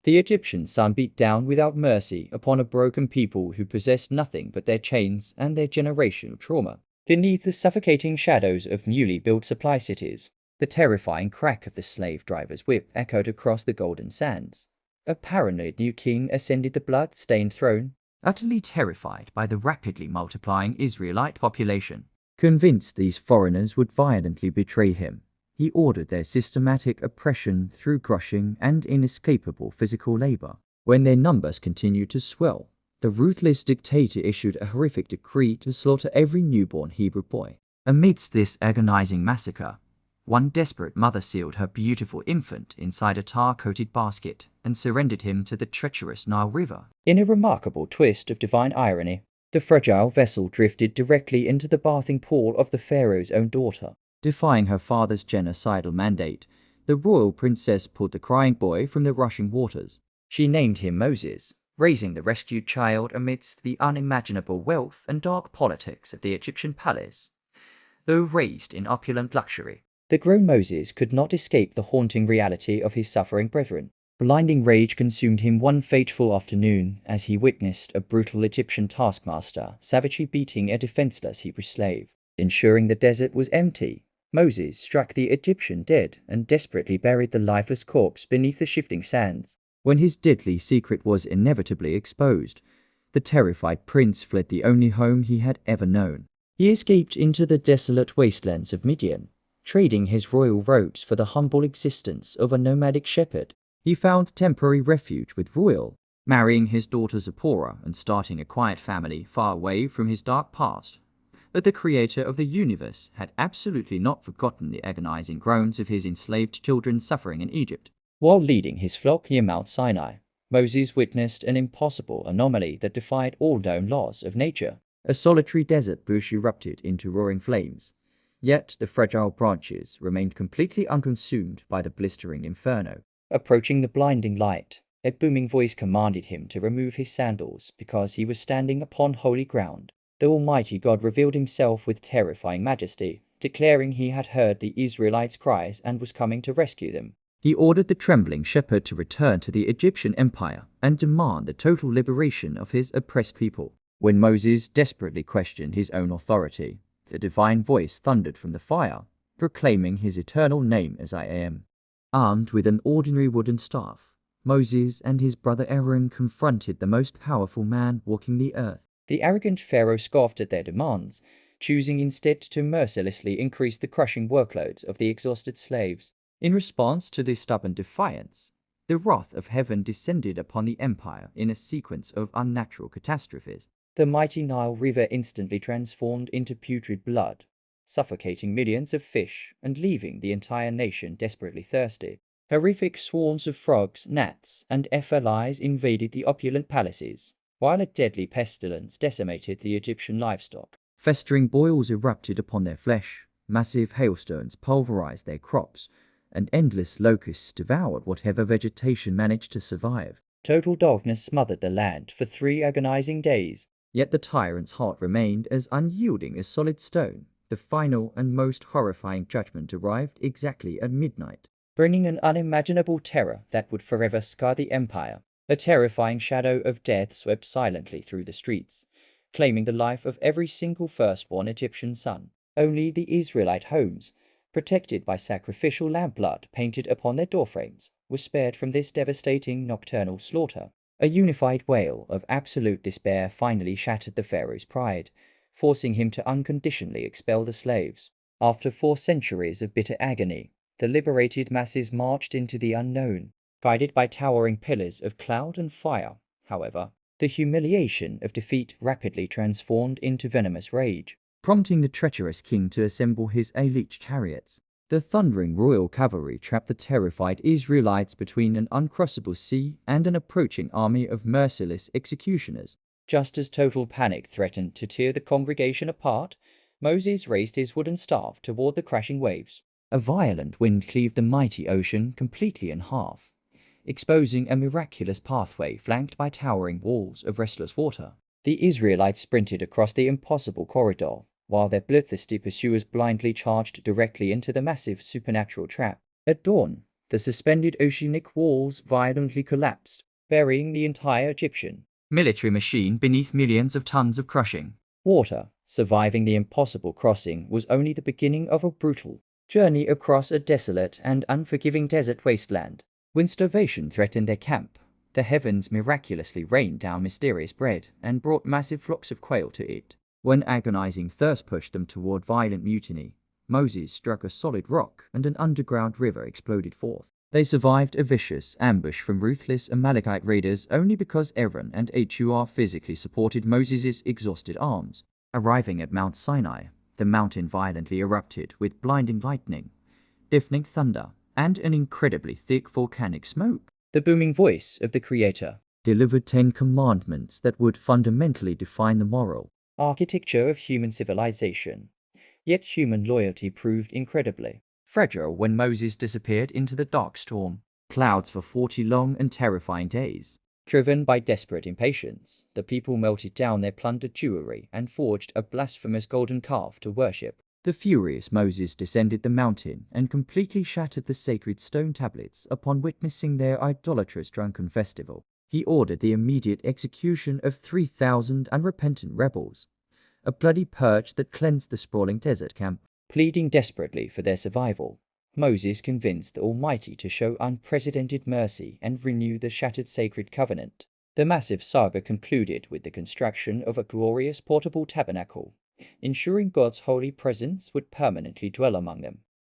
The Egyptian sun beat down without mercy upon a broken people who possessed nothing but their chains and their generational trauma. Beneath the suffocating shadows of newly built supply cities, the terrifying crack of the slave driver's whip echoed across the golden sands. A paranoid new king ascended the blood-stained throne, utterly terrified by the rapidly multiplying Israelite population. Convinced these foreigners would violently betray him, he ordered their systematic oppression through crushing and inescapable physical labor. When their numbers continued to swell, the ruthless dictator issued a horrific decree to slaughter every newborn Hebrew boy. Amidst this agonizing massacre, one desperate mother sealed her beautiful infant inside a tar-coated basket and surrendered him to the treacherous Nile River. In a remarkable twist of divine irony, the fragile vessel drifted directly into the bathing pool of the pharaoh's own daughter. Defying her father's genocidal mandate, the royal princess pulled the crying boy from the rushing waters. She named him Moses, raising the rescued child amidst the unimaginable wealth and dark politics of the Egyptian palace. Though raised in opulent luxury, the grown Moses could not escape the haunting reality of his suffering brethren. Blinding rage consumed him one fateful afternoon as he witnessed a brutal Egyptian taskmaster savagely beating a defenseless Hebrew slave. Ensuring the desert was empty, Moses struck the Egyptian dead and desperately buried the lifeless corpse beneath the shifting sands. When his deadly secret was inevitably exposed, the terrified prince fled the only home he had ever known. He escaped into the desolate wastelands of Midian, trading his royal robes for the humble existence of a nomadic shepherd. He found temporary refuge with Reuel, marrying his daughter Zipporah and starting a quiet family far away from his dark past. But the creator of the universe had absolutely not forgotten the agonizing groans of his enslaved children suffering in Egypt. While leading his flock near Mount Sinai, Moses witnessed an impossible anomaly that defied all known laws of nature. A solitary desert bush erupted into roaring flames, yet the fragile branches remained completely unconsumed by the blistering inferno. Approaching the blinding light, a booming voice commanded him to remove his sandals because he was standing upon holy ground. The Almighty God revealed himself with terrifying majesty, declaring he had heard the Israelites' cries and was coming to rescue them. He ordered the trembling shepherd to return to the Egyptian empire and demand the total liberation of his oppressed people. When Moses desperately questioned his own authority, the divine voice thundered from the fire, proclaiming his eternal name as I am. Armed with an ordinary wooden staff, Moses and his brother Aaron confronted the most powerful man walking the earth. The arrogant Pharaoh scoffed at their demands, choosing instead to mercilessly increase the crushing workloads of the exhausted slaves. In response to this stubborn defiance, the wrath of heaven descended upon the empire in a sequence of unnatural catastrophes. The mighty Nile River instantly transformed into putrid blood, suffocating millions of fish and leaving the entire nation desperately thirsty. Horrific swarms of frogs, gnats, and felines invaded the opulent palaces, while a deadly pestilence decimated the Egyptian livestock. Festering boils erupted upon their flesh, massive hailstones pulverized their crops, and endless locusts devoured whatever vegetation managed to survive. Total darkness smothered the land for 3 agonizing days, yet the tyrant's heart remained as unyielding as solid stone. The final and most horrifying judgment arrived exactly at midnight, bringing an unimaginable terror that would forever scar the empire. A terrifying shadow of death swept silently through the streets, claiming the life of every single firstborn Egyptian son. Only the Israelite homes, protected by sacrificial lamb blood painted upon their doorframes, were spared from this devastating nocturnal slaughter. A unified wail of absolute despair finally shattered the pharaoh's pride, forcing him to unconditionally expel the slaves. After 4 centuries of bitter agony, the liberated masses marched into the unknown, guided by towering pillars of cloud and fire. However, the humiliation of defeat rapidly transformed into venomous rage, prompting the treacherous king to assemble his elite chariots. The thundering royal cavalry trapped the terrified Israelites between an uncrossable sea and an approaching army of merciless executioners. Just as total panic threatened to tear the congregation apart, Moses raised his wooden staff toward the crashing waves. A violent wind cleaved the mighty ocean completely in half, exposing a miraculous pathway flanked by towering walls of restless water. The Israelites sprinted across the impossible corridor, while their bloodthirsty pursuers blindly charged directly into the massive supernatural trap. At dawn, The suspended oceanic walls violently collapsed, burying the entire Egyptian military machine beneath millions of tons of crushing water. Surviving the impossible crossing was only the beginning of a brutal journey across a desolate and unforgiving desert wasteland. When starvation threatened their camp, the heavens miraculously rained down mysterious bread and brought massive flocks of quail to it. When agonizing thirst pushed them toward violent mutiny, Moses struck a solid rock and an underground river exploded forth. They survived a vicious ambush from ruthless Amalekite raiders only because Aaron and Hur physically supported Moses' exhausted arms. Arriving at Mount Sinai, the mountain violently erupted with blinding lightning, deafening thunder, and an incredibly thick volcanic smoke. The booming voice of the Creator delivered 10 commandments that would fundamentally define the moral architecture of human civilization. Yet human loyalty proved incredibly fragile when Moses disappeared into the dark storm clouds for 40 long and terrifying days. Driven by desperate impatience, the people melted down their plundered jewelry and forged a blasphemous golden calf to worship. The furious Moses descended the mountain and completely shattered the sacred stone tablets upon witnessing their idolatrous drunken festival. He ordered the immediate execution of 3,000 unrepentant rebels, a bloody purge that cleansed the sprawling desert camp. Pleading desperately for their survival, Moses convinced the Almighty to show unprecedented mercy and renew the shattered sacred covenant. The massive saga concluded with the construction of a glorious portable tabernacle, ensuring God's holy presence would permanently dwell among them.